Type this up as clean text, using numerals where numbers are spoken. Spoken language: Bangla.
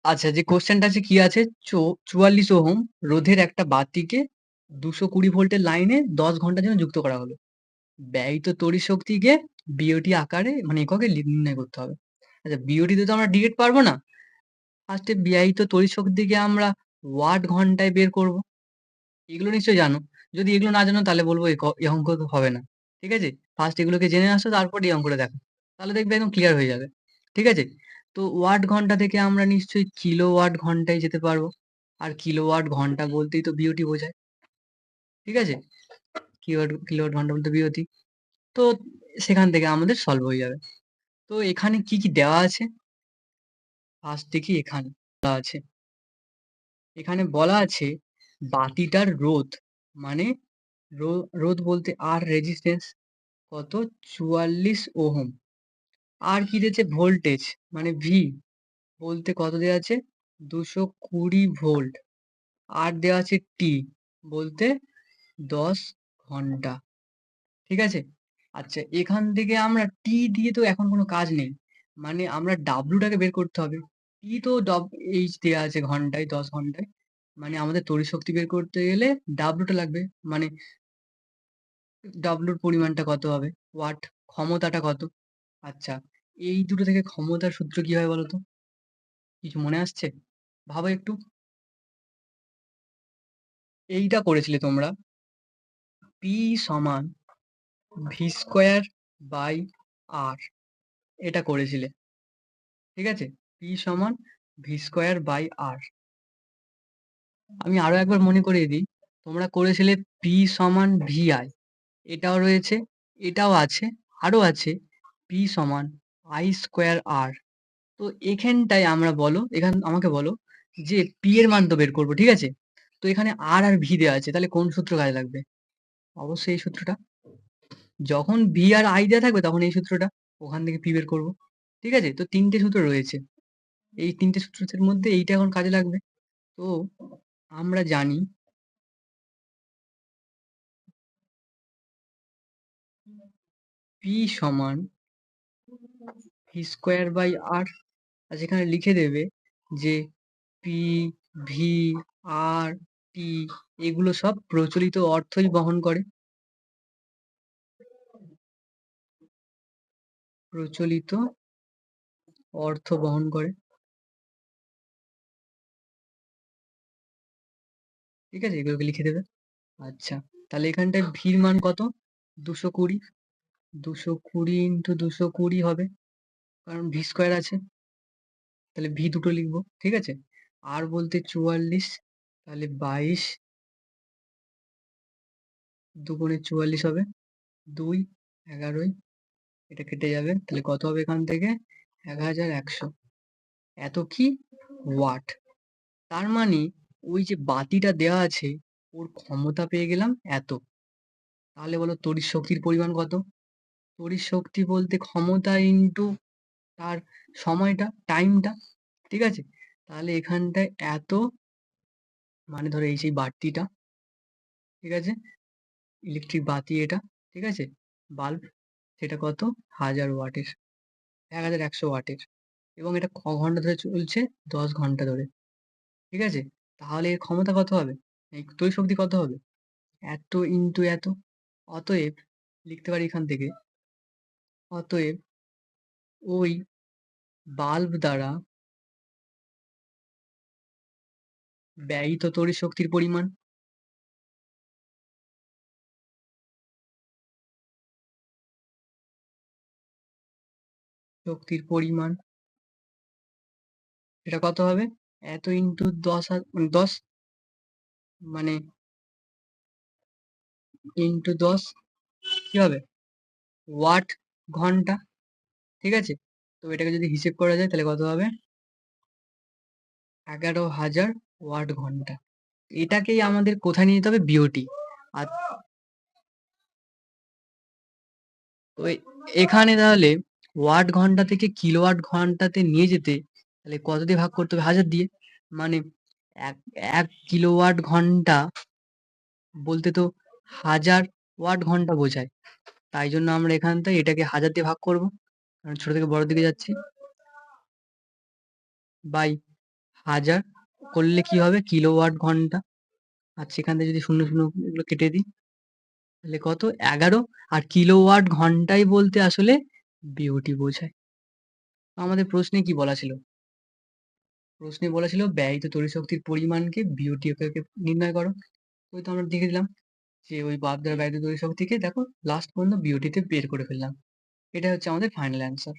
আচ্ছা, যে কোশ্চেনটা আছে কি আছে? ৪৪ ওহম রোধের একটা বাতিকে ২২০ ভোল্টের লাইনে ১০ ঘন্টার জন্য যুক্ত করা হলো। ব্যয়িত তড়িৎ শক্তিকে বিওটি আকারে মানে এককে নির্ণয় করতে হবে। আচ্ছা, বিওটিতে তো আমরা ডিরেক্ট পারবো না। ফার্স্টে ব্যয়িত তড়িৎ শক্তিকে আমরা ওয়াট ঘন্টায় বের করব। এগুলো নিশ্চয়ই জানো। যদি এগুলো না জানো তাহলে বলবো এই অঙ্ক তো হবে না। ঠিক আছে? ফার্স্ট এগুলোকে জেনে আসো, তারপর এই অঙ্কটা দেখো। তাহলে দেখবে একদম ক্লিয়ার হয়ে যাবে। ঠিক আছে? তো ওয়াট ঘন্টা থেকে আমরা নিশ্চয়ই কিলোওয়াট ঘন্টায় যেতে পারবো। আর কিলোওয়াট ঘন্টা বলতেই তো বিওটি বোঝায়। ঠিক আছে? কিলোওয়াট ঘন্টা বলতে বিওটি। তো সেখান থেকে আমাদের সলভ হয়ে যাবে। তো এখানে কি, কি দেওয়া আছে? ফার্স্ট দেখি এখানে দেওয়া আছে। এখানে বলা আছে বাতিটার রোধ মানে রোধ বলতে আর রেজিস্ট্যান্স কত? ৪৪ ওহম। আর কি দিয়েছে? ভোল্টেজ মানে ভি বলতে কত দেওয়া আছে? ২২০ ভোল্ট। আর দেওয়া আছে টি বলতে ১০ ঘন্টা। ঠিক আছে? আচ্ছা, এখান থেকে আমরা টি দিয়ে তো এখন কোনো কাজ নেই। মানে আমরা ডাব্লুটাকে বের করতে হবে। টি তো এইচ দেওয়া আছে ঘন্টায়, ১০ ঘন্টায়। মানে আমাদের তড়িৎ শক্তি বের করতে গেলে ডাব্লুটা লাগবে। মানে ডাব্লুর পরিমাণটা কত হবে? ওয়াট। ক্ষমতাটা কত? আচ্ছা, এই দুটো থেকে ক্ষমতার সূত্র কি হয় বলো তো? কিছু মনে আসছে? ভাবো একটু। এইটা করেছিলে তোমরা। পি সমান ভি স্কোয়ার বাই আর, এটা করেছিলে। ঠিক আছে? পি সমান ভি স্কোয়ার বাই আর। আমি আরো একবার মনে করিয়ে দিই। তোমরা করেছিলে পি সমান ভি আই, এটাও রয়েছে, এটাও আছে, আরো আছে পি সমান আই স্কোয়ার আর। তো এখানটায় আমরা বলো, আমাকে বলো যে পি এর মান তো বের করবো, ঠিক আছে? তো এখানে আর আর ভি দেওয়া আছে, তাহলে কোন সূত্র কাজে লাগবে? অবশ্যই এই সূত্রটা। যখন ভি আর আই দেওয়া থাকবে তখন এই সূত্রটা, ওখান থেকে পি বের করবো। ঠিক আছে? তো তিনটে সূত্র রয়েছে, এই তিনটে সূত্রের মধ্যে এইটা এখন কাজে লাগবে। তো আমরা জানি পি সমান ভি স্কোয়ার বাই আর। আর যেখানে লিখে দেবে যে পি, ভি, আর, টি এগুলো সব প্রচলিত অর্থই বহন করে। প্রচলিত অর্থ বহন করে। ঠিক আছে? এগুলোকে লিখে দেবে। আচ্ছা, তাহলে এখানটায় ভির মান কত? ২২০। ২২০ ইন্টু ২২০ হবে, কারণ ভি স্কোয়ার আছে। তাহলে ভি দুটো লিখবো। ঠিক আছে? আর বলতে ৪৪, তাহলে ২২ দুগুণে ৪৪ হবে। ২ ১১ই, এটা কেটে যাবে। তাহলে কত হবে এখান থেকে? ১১০০। এত কি? ওয়াট। তার মানে ওই যে বাতিটা দেওয়া আছে ওর ক্ষমতা পেয়ে গেলাম এত। তাহলে বলো তড়িৎ শক্তির পরিমাণ কত? তড়িৎ শক্তি বলতে ক্ষমতা ইন্টু তার সময়টা, টাইমটা। ঠিক আছে? তাহলে এখানটায় এত, মানে ধরো এই সেই বাতিটা, ঠিক আছে? ইলেকট্রিক বাতি এটা, ঠিক আছে? বাল্ব, সেটা কত? 1000 ওয়াটের, 1100 ওয়াটের। এবং এটা ক ঘন্টা ধরে চলছে? 10 ঘন্টা ধরে। ঠিক আছে? তাহলে এর ক্ষমতা কত হবে? এই তড়িৎ শক্তি কত হবে? এত ইন্টু এত। অতএব লিখতে পারি এখান থেকে, অতএব ওই বাল্ব দ্বারা ব্যয়িত তড়িৎ শক্তির পরিমাণ, শক্তির পরিমাণ সেটা কত হবে? এত ইন্টু 10 মানে 10, মানে ইন্টু 10 কি হবে? ওয়াট ঘন্টা। ঠিক আছে? তো এটাকে যদি হিসেব করা যায় তাহলে কত হবে? ১১,০০০ ওয়াট ঘন্টা। এটাকেই আমাদের কোথায় নিয়ে যেতে হবে? বিওটি। আর তো এখানে তাহলে ওয়াট ঘন্টা থেকে কিলোওয়াট ঘন্টাতে নিয়ে যেতে তাহলে কত দিয়ে ভাগ করতে হবে? ১০০০ দিয়ে। মানে এক ১ কিলোওয়াট ঘন্টা বলতে তো ১০০০ ওয়াট ঘন্টা বোঝায়। তাই জন্য আমরা এখানটায় এটাকে ১০০০ দিয়ে ভাগ করব। কারণ ছোট থেকে বড়র দিকে যাচ্ছি। বাই 1000 করলে কি হবে? কিলোওয়াট ঘন্টা। আর সেখান থেকে যদি 0, 0 এগুলো কেটে দিই, তাহলে কত? 11 আর কিলোওয়াট ঘন্টায় বলতে আসলে বিওটি বোঝায়। আমাদের প্রশ্নে কি বলা ছিল? প্রশ্নে বলা ছিল ব্যয়িত তড়িৎশক্তির পরিমাণকে বিওটি এককে নির্ণয় করো। ওই তো আমরা দেখে দিলাম যে ওই বাল্ব দ্বারা ব্যয়িত তড়িৎশক্তিকে দেখো লাস্ট পর্যন্ত বিওটিতে বের করে ফেললাম। এটাই হচ্ছে আমাদের ফাইনাল অ্যান্সার।